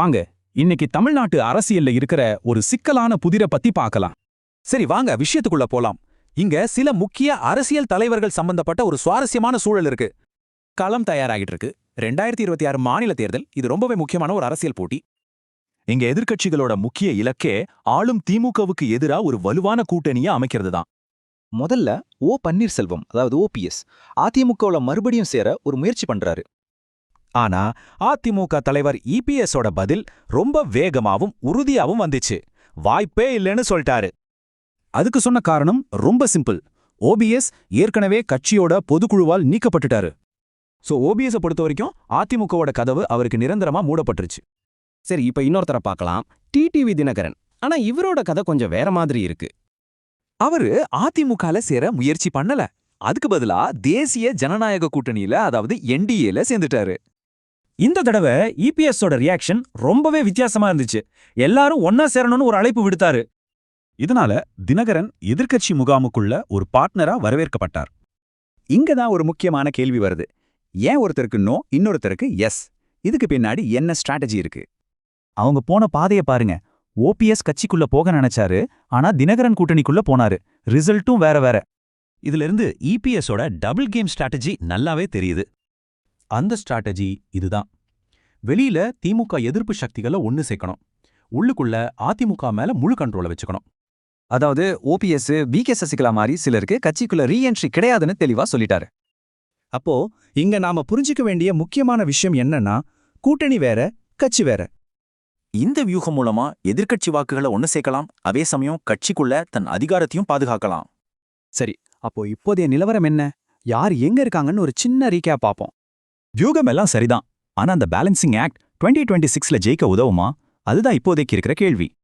வாங்க இன்னைக்கு தமிழ்நாட்டு அரசியல்ல இருக்கிற ஒரு சிக்கலான புதிரை பத்தி பார்க்கலாம். சரி வாங்க விஷயத்துக்குள்ள போலாம். இங்க சில முக்கிய அரசியல் தலைவர்கள் சம்பந்தப்பட்ட ஒரு சுவாரஸ்யமான சூழல் இருக்கு. களம் தயாராகிட்டு இருக்கு. 2026 மாநில தேர்தல். இது ரொம்பவே முக்கியமான ஒரு அரசியல் போட்டி. இங்க எதிர்க்கட்சிகளோட முக்கிய இலக்கே ஆளும் திமுகவுக்கு எதிரா ஒரு வலுவான கூட்டணியை அமைக்கிறது தான். முதல்ல பன்னீர்செல்வம் அதாவது ஓபிஎஸ் அதிமுகவுல மறுபடியும் சேர ஒரு முயற்சி பண்றாரு. ஆனா அதிமுக தலைவர் இபிஎஸோட பதில் ரொம்ப வேகமாவும் உறுதியாவும் வந்துச்சு. வாய்ப்பே இல்லைன்னு சொல்லிட்டாரு. அதுக்கு சொன்ன காரணம் ரொம்ப சிம்பிள். ஓபிஎஸ் ஏற்கனவே கட்சியோட பொதுக்குழுவால் நீக்கப்பட்டுட்டாரு. சோ ஓபிஎஸை பொறுத்த வரைக்கும் அதிமுகவோட கதவு அவருக்கு நிரந்தரமா மூடப்பட்டுருச்சு. சரி, இப்ப இன்னொருத்தர பார்க்கலாம். டிடிவி தினகரன். ஆனா இவரோட கதை கொஞ்சம் வேற மாதிரி இருக்கு. அவரு அதிமுகல சேர முயற்சி பண்ணல. அதுக்கு பதிலா தேசிய ஜனநாயக கூட்டணியில அதாவது என்டிஏல சேர்ந்துட்டாரு. இந்த தடவை இபிஎஸோட ரியாக்ஷன் ரொம்பவே வித்தியாசமா இருந்துச்சு. எல்லாரும் ஒன்னா சேரணும்னு ஒரு அழைப்பு விடுத்தாரு. இதனால தினகரன் எதிர்க்கட்சி முகாமுக்குள்ள ஒரு பார்ட்னரா வரவேற்கப்பட்டார். இங்கதான் ஒரு முக்கியமான கேள்வி வருது. ஏன் ஒருத்தருக்கு நோ, இன்னொருத்தருக்கு எஸ்? இதுக்கு பின்னாடி என்ன ஸ்ட்ராட்டஜி இருக்கு? அவங்க போன பாதைய பாருங்க. ஓபிஎஸ் கட்சிக்குள்ள போக நினைச்சாரு, ஆனா தினகரன் கூட்டணிக்குள்ள போனாரு. ரிசல்ட்டும் வேற வேற. இதுல இருந்து இபிஎஸோட டபுள் கேம் ஸ்ட்ராட்டஜி நல்லாவே தெரியுது. அந்த ஸ்ட்ராட்டஜி இதுதான். வெளியில திமுக எதிர்ப்பு சக்திகளை ஒன்னு சேர்க்கணும். உள்ளுக்குள்ள அதிமுக மேல முழு கண்ட்ரோலை வச்சுக்கணும். அதாவது ஓபிஎஸ் பிகே சசிகலா மாதிரி சிலருக்கு கட்சிக்குள்ள ரீஎன்ட்ரி கிடையாதுன்னு தெளிவா சொல்லிட்டாரு. அப்போ இங்க நாம புரிஞ்சுக்க வேண்டிய முக்கியமான விஷயம் என்னன்னா, கூட்டணி வேற, கட்சி வேற. இந்த வியூகம் மூலமா எதிர்க்கட்சி வாக்குகளை ஒன்னு சேர்க்கலாம், அதே சமயம் கட்சிக்குள்ள தன் அதிகாரத்தையும் பாதுகாக்கலாம். சரி, அப்போ இப்போதைய நிலவரம் என்ன? யார் எங்க இருக்காங்கன்னு ஒரு சின்ன ரீகேப் பார்ப்போம். வியூகம் எல்லாம் சரிதான். ஆனா அந்த பேலன்சிங் ஆக்ட் 2026ல ஜெயிக்க உதவுமா? அதுதான் இப்போதைக்கு இருக்கிற கேள்வி.